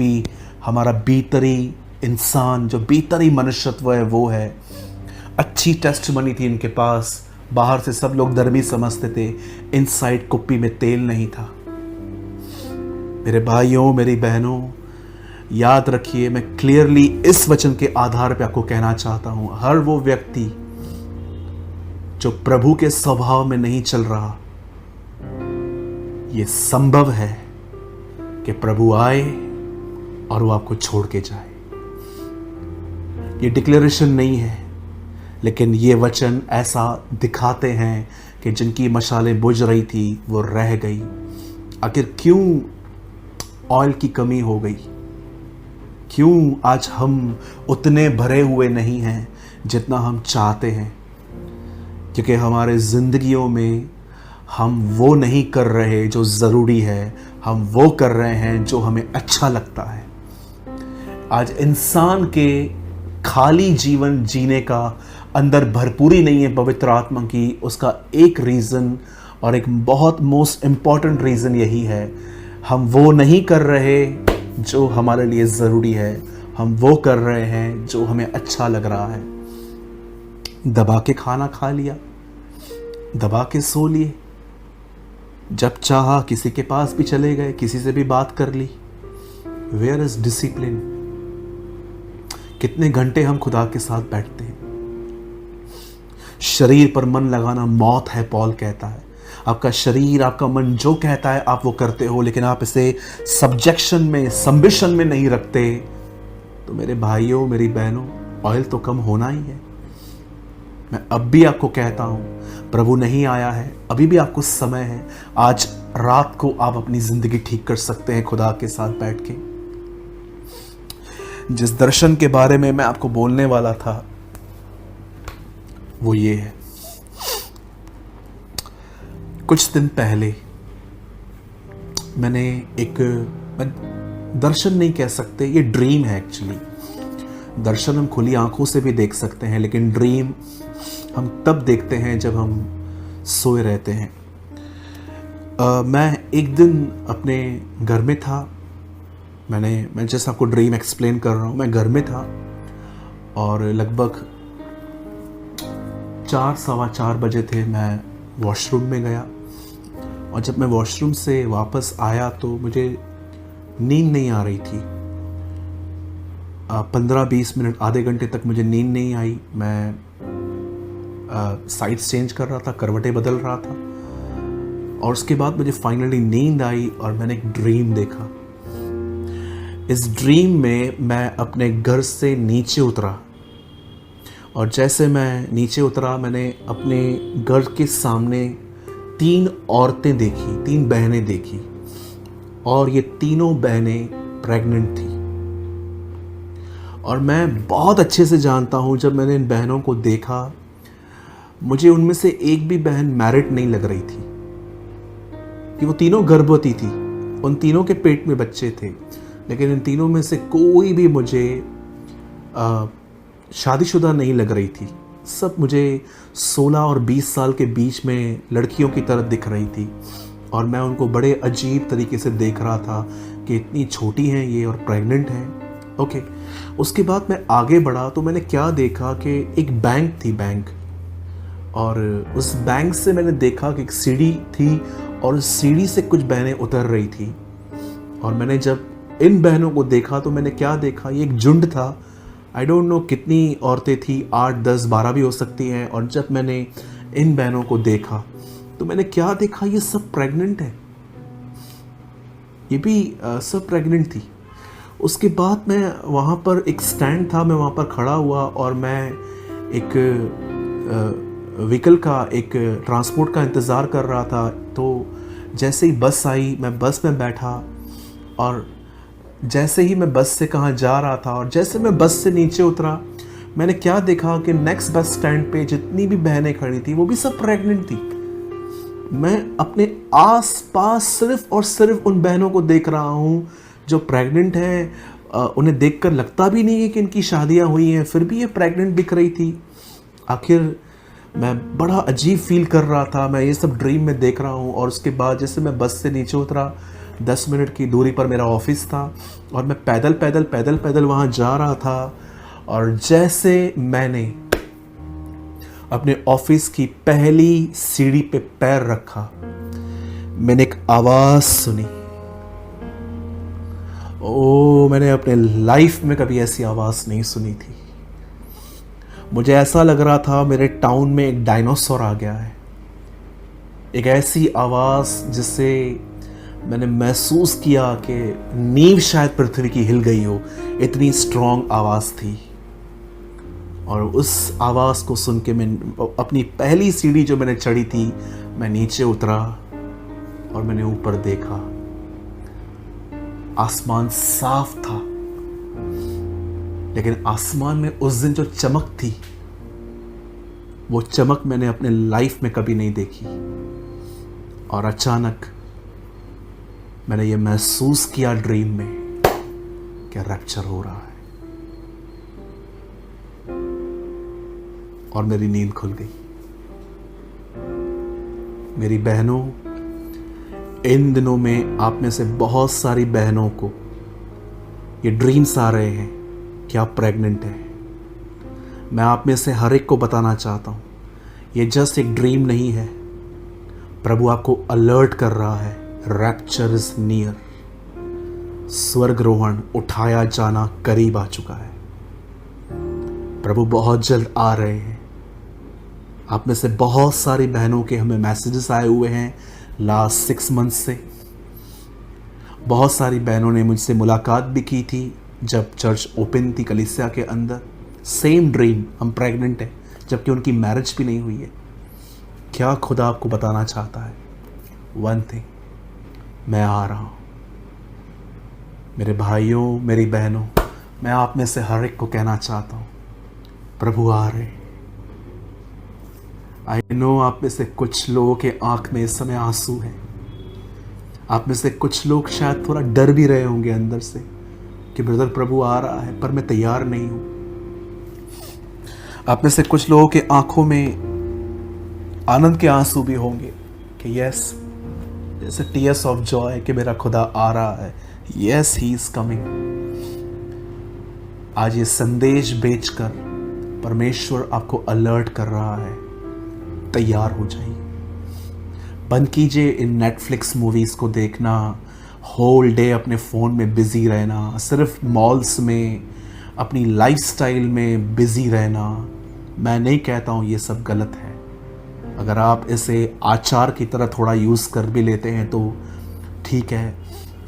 कुप्पी हमारा भीतरी इंसान, जो भीतरी मनुष्यत्व है वो है। अच्छी टेस्टमनी थी इनके पास, बाहर से सब लोग धर्मी समझते थे, इनसाइड कुप्पी में तेल नहीं था। मेरे भाइयों, मेरी बहनों, याद रखिए, मैं क्लियरली इस वचन के आधार पर आपको कहना चाहता हूं, हर वो व्यक्ति जो प्रभु के स्वभाव में नहीं चल रहा, यह संभव है कि प्रभु आए और वो आपको छोड़ के जाए। ये डिक्लेरेशन नहीं है, लेकिन ये वचन ऐसा दिखाते हैं कि जिनकी मशालें बुझ रही थी वो रह गई। आखिर क्यों ऑयल की कमी हो गई? क्यों आज हम उतने भरे हुए नहीं हैं जितना हम चाहते हैं? क्योंकि हमारे जिंदगियों में हम वो नहीं कर रहे जो ज़रूरी है, हम वो कर रहे हैं जो हमें अच्छा लगता है। आज इंसान के खाली जीवन जीने का अंदर भरपूरी नहीं है पवित्र आत्मा की। उसका एक रीज़न और एक बहुत मोस्ट इम्पॉर्टेंट रीज़न यही है, हम वो नहीं कर रहे जो हमारे लिए ज़रूरी है, हम वो कर रहे हैं जो हमें अच्छा लग रहा है। दबा के खाना खा लिया, दबा के सो लिए, जब चाहा किसी के पास भी चले गए, किसी से भी बात कर ली। Where is discipline? कितने घंटे हम खुदा के साथ बैठते हैं? शरीर पर मन लगाना मौत है, पॉल कहता है। आपका शरीर, आपका मन जो कहता है आप वो करते हो, लेकिन आप इसे सब्जेक्शन में, संबिशन में नहीं रखते, तो मेरे भाइयों, मेरी बहनों, ऑयल तो कम होना ही है। मैं अब भी आपको कहता हूं, प्रभु नहीं आया है, अभी भी आपको समय है। आज रात को आप अपनी जिंदगी ठीक कर सकते हैं खुदा के साथ बैठ के। जिस दर्शन के बारे में मैं आपको बोलने वाला था वो ये है। कुछ दिन पहले मैंने मैं दर्शन नहीं कह सकते, ये ड्रीम है एक्चुअली। दर्शन हम खुली आंखों से भी देख सकते हैं, लेकिन ड्रीम हम तब देखते हैं जब हम सोए रहते हैं। मैं एक दिन अपने घर में था, मैं जैसे आपको ड्रीम एक्सप्लेन कर रहा हूँ, मैं घर में था और लगभग 4, सवा 4 बजे थे। मैं वॉशरूम में गया और जब मैं वॉशरूम से वापस आया तो मुझे नींद नहीं आ रही थी। 15-20 मिनट, आधे घंटे तक मुझे नींद नहीं आई। मैं साइड्स चेंज कर रहा था, करवटें बदल रहा था और उसके बाद मुझे फाइनली नींद आई और मैंने एक ड्रीम देखा। इस ड्रीम में मैं अपने घर से नीचे उतरा और जैसे मैं नीचे उतरा, मैंने अपने घर के सामने 3 औरतें देखी, 3 बहनें देखी और ये तीनों बहनें प्रेग्नेंट थी। और मैं बहुत अच्छे से जानता हूँ, जब मैंने इन बहनों को देखा, मुझे उनमें से एक भी बहन मैरिड नहीं लग रही थी कि वो तीनों गर्भवती थी। उन तीनों के पेट में बच्चे थे, लेकिन इन तीनों में से कोई भी मुझे शादीशुदा नहीं लग रही थी। सब मुझे 16 और 20 साल के बीच में लड़कियों की तरह दिख रही थी और मैं उनको बड़े अजीब तरीके से देख रहा था कि इतनी छोटी हैं ये और प्रेग्नेंट हैं। ओके, उसके बाद मैं आगे बढ़ा तो मैंने क्या देखा कि एक बैंक थी, बैंक, और उस बैंक से मैंने देखा कि एक सीढ़ी थी और उस सीढ़ी से कुछ बहनें उतर रही थी। और मैंने जब इन बहनों को देखा तो मैंने क्या देखा, ये एक झुंड था। आई डोंट नो कितनी औरतें थी, 8, 10, 12 भी हो सकती हैं। और जब मैंने इन बहनों को देखा तो मैंने क्या देखा, ये सब प्रेग्नेंट है, ये भी सब प्रेग्नेंट थी। उसके बाद मैं वहाँ पर एक स्टैंड था, मैं वहाँ पर खड़ा हुआ और मैं एक व्हीकल का, एक ट्रांसपोर्ट का इंतज़ार कर रहा था। तो जैसे ही बस आई, मैं बस में बैठा और जैसे ही मैं बस से कहाँ जा रहा था और जैसे मैं बस से नीचे उतरा, मैंने क्या देखा कि नेक्स्ट बस स्टैंड पे जितनी भी बहनें खड़ी थी वो भी सब प्रेग्नेंट थी। मैं अपने आस पास सिर्फ और सिर्फ उन बहनों को देख रहा हूँ जो प्रेग्नेंट हैं। उन्हें देखकर लगता भी नहीं है कि इनकी शादियाँ हुई हैं, फिर भी ये प्रेग्नेंट दिख रही थी। आखिर मैं बड़ा अजीब फील कर रहा था, मैं ये सब ड्रीम में देख रहा हूँ। और उसके बाद जैसे मैं बस से नीचे उतरा, 10 मिनट की दूरी पर मेरा ऑफिस था और मैं पैदल पैदल पैदल पैदल वहाँ जा रहा था। और जैसे मैंने अपने ऑफिस की पहली सीढ़ी पे पैर रखा, मैंने एक आवाज़ सुनी। मैंने अपने लाइफ में कभी ऐसी आवाज़ नहीं सुनी थी। मुझे ऐसा लग रहा था मेरे टाउन में एक डायनासोर आ गया है। एक ऐसी आवाज़ जिससे मैंने महसूस किया कि नींव शायद पृथ्वी की हिल गई हो, इतनी स्ट्रॉन्ग आवाज़ थी। और उस आवाज़ को सुन के मैं अपनी पहली सीढ़ी जो मैंने चढ़ी थी, मैं नीचे उतरा और मैंने ऊपर देखा। आसमान साफ था, लेकिन आसमान में उस दिन जो चमक थी, वो चमक मैंने अपने लाइफ में कभी नहीं देखी। और अचानक मैंने ये महसूस किया ड्रीम में कि रैप्चर हो रहा है, और मेरी नींद खुल गई। मेरी बहनों, इन दिनों में आप में से बहुत सारी बहनों को ये ड्रीम्स आ रहे हैं कि आप प्रेग्नेंट हैं। मैं आप में से हर एक को बताना चाहता हूँ, ये जस्ट एक ड्रीम नहीं है। प्रभु आपको अलर्ट कर रहा है, रैप्चर इज नियर। स्वर्गरोहण, उठाया जाना करीब आ चुका है। प्रभु बहुत जल्द आ रहे हैं। आप में से बहुत सारी बहनों के हमें मैसेजेस आए हुए हैं लास्ट 6 मंथ से। बहुत सारी बहनों ने मुझसे मुलाकात भी की थी जब चर्च ओपन थी कलीसिया के अंदर। सेम ड्रीम, हम प्रेग्नेंट हैं, जबकि उनकी मैरिज भी नहीं हुई है। क्या खुदा आपको बताना चाहता है? वन थिंग, मैं आ रहा हूँ। मेरे भाइयों, मेरी बहनों, मैं आप में से हर एक को कहना चाहता हूँ, प्रभु आ रहे। आई नो आप में से कुछ लोगों के आंख में इस समय आंसू हैं। आप में से कुछ लोग शायद थोड़ा डर भी रहे होंगे अंदर से कि ब्रदर प्रभु आ रहा है, पर मैं तैयार नहीं हूं। आप में से कुछ लोगों के आंखों में आनंद के आंसू भी होंगे कि यस, जैसे टीयर्स ऑफ जॉय कि मेरा खुदा आ रहा है। Yes, he is coming. आज ये संदेश बेचकर परमेश्वर आपको अलर्ट कर रहा है, तैयार हो जाइए। बंद कीजिए इन नेटफ्लिक्स मूवीज़ को देखना, होल डे अपने फ़ोन में बिज़ी रहना, सिर्फ मॉल्स में अपनी लाइफस्टाइल में बिज़ी रहना। मैं नहीं कहता हूँ ये सब गलत है। अगर आप इसे आचार की तरह थोड़ा यूज़ कर भी लेते हैं तो ठीक है,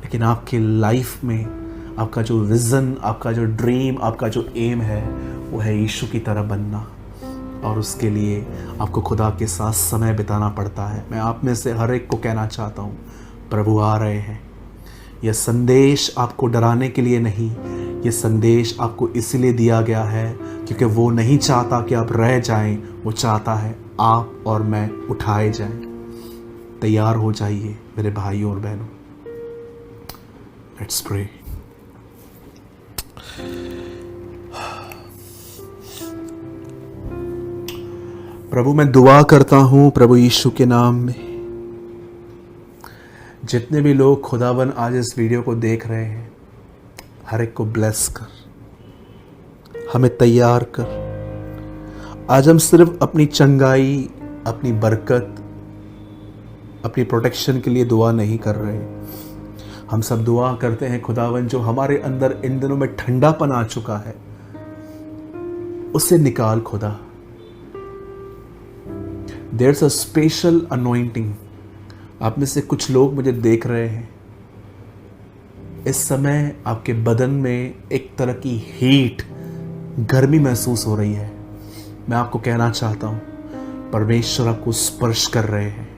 लेकिन आपके लाइफ में आपका जो विज़न, आपका जो ड्रीम, आपका जो एम है, वो है यीशु की तरह बनना। और उसके लिए आपको खुदा के साथ समय बिताना पड़ता है। मैं आप में से हर एक को कहना चाहता हूँ, प्रभु आ रहे हैं। यह संदेश आपको डराने के लिए नहीं, ये संदेश आपको इसलिए दिया गया है क्योंकि वो नहीं चाहता कि आप रह जाएं, वो चाहता है आप और मैं उठाए जाएं। तैयार हो जाइए मेरे भाइयों और बहनों। Let's pray. प्रभु, मैं दुआ करता हूँ प्रभु यीशु के नाम में, जितने भी लोग खुदावन आज इस वीडियो को देख रहे हैं, हर एक को ब्लेस कर, हमें तैयार कर। आज हम सिर्फ अपनी चंगाई, अपनी बरकत, अपनी प्रोटेक्शन के लिए दुआ नहीं कर रहे। हम सब दुआ करते हैं खुदावन, जो हमारे अंदर इन दिनों में ठंडापन आ चुका है, उसे निकाल खुदा। There's a special anointing। आप में से कुछ लोग मुझे देख रहे हैं, इस समय आपके बदन में एक तरह की हीट, गर्मी महसूस हो रही है। मैं आपको कहना चाहता हूँ, परमेश्वर आपको स्पर्श कर रहे हैं।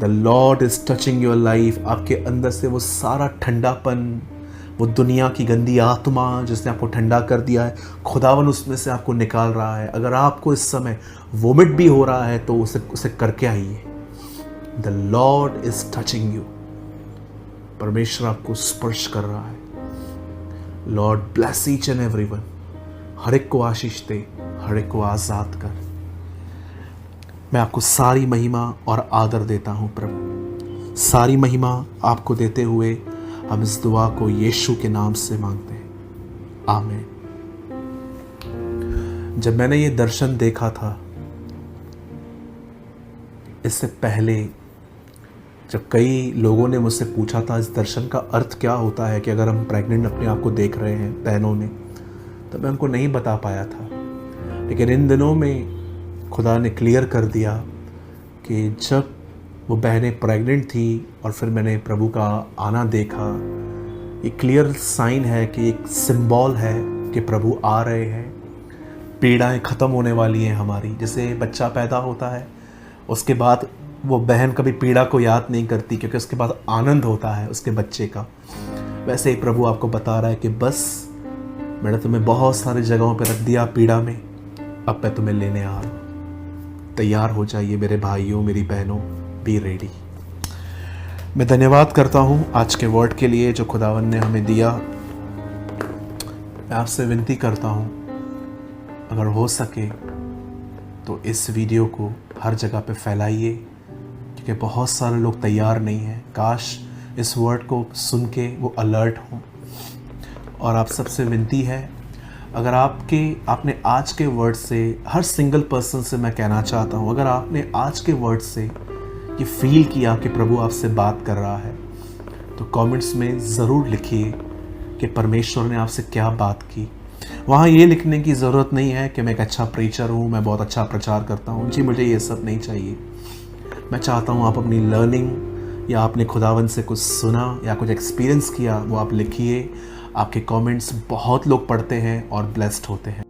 The Lord is touching your life. आपके अंदर से वो सारा ठंडापन, वो दुनिया की गंदी आत्मा जिसने आपको ठंडा कर दिया है, खुदावन उसमें से आपको निकाल रहा है। अगर आपको इस समय वोमिट भी हो रहा है तो उसे करके आइए। The Lord is touching you. परमेश्वर आपको स्पर्श कर रहा है। Lord bless each and everyone. हर एक को आशीष दे, हर एक को आज़ाद कर। मैं आपको सारी महिमा और आदर देता हूँ प्रभु। सारी महिमा आपको देते हुए हम इस दुआ को यीशु के नाम से मांगते हैं, आमीन। जब मैंने ये दर्शन देखा था, इससे पहले जब कई लोगों ने मुझसे पूछा था इस दर्शन का अर्थ क्या होता है कि अगर हम प्रेग्नेंट अपने आप को देख रहे हैं, बहनों ने, तो मैं उनको नहीं बता पाया था। लेकिन इन दिनों में खुदा ने क्लियर कर दिया कि जब वो बहनें प्रेग्नेंट थी और फिर मैंने प्रभु का आना देखा, ये क्लियर साइन है कि एक सिंबल है कि प्रभु आ रहे हैं, पीड़ाएं ख़त्म होने वाली हैं हमारी। जैसे बच्चा पैदा होता है, उसके बाद वो बहन कभी पीड़ा को याद नहीं करती क्योंकि उसके बाद आनंद होता है उसके बच्चे का। वैसे ही प्रभु आपको बता रहा है कि बस मैंने तुम्हें बहुत सारी जगहों पर रख दिया पीड़ा में, अब मैं तुम्हें लेने आ रहा हूँ। तैयार हो जाइए मेरे भाइयों, मेरी बहनों, बी रेडी। मैं धन्यवाद करता हूँ आज के वर्ड के लिए जो खुदावन ने हमें दिया। मैं आपसे विनती करता हूँ, अगर हो सके तो इस वीडियो को हर जगह पे फैलाइए, क्योंकि बहुत सारे लोग तैयार नहीं हैं। काश इस वर्ड को सुन के वो अलर्ट हों। और आप सबसे विनती है, अगर आपने आज के वर्ड से, हर सिंगल पर्सन से मैं कहना चाहता हूँ, अगर आपने आज के वर्ड से ये फील किया कि प्रभु आपसे बात कर रहा है, तो कमेंट्स में ज़रूर लिखिए कि परमेश्वर ने आपसे क्या बात की। वहाँ ये लिखने की ज़रूरत नहीं है कि मैं एक अच्छा प्रीचर हूँ, मैं बहुत अच्छा प्रचार करता हूँ। जी, मुझे ये सब नहीं चाहिए। मैं चाहता हूँ आप अपनी लर्निंग या आपने खुदावन से कुछ सुना या कुछ एक्सपीरियंस किया, वो आप लिखिए। आपके कमेंट्स बहुत लोग पढ़ते हैं और ब्लेस्ड होते हैं।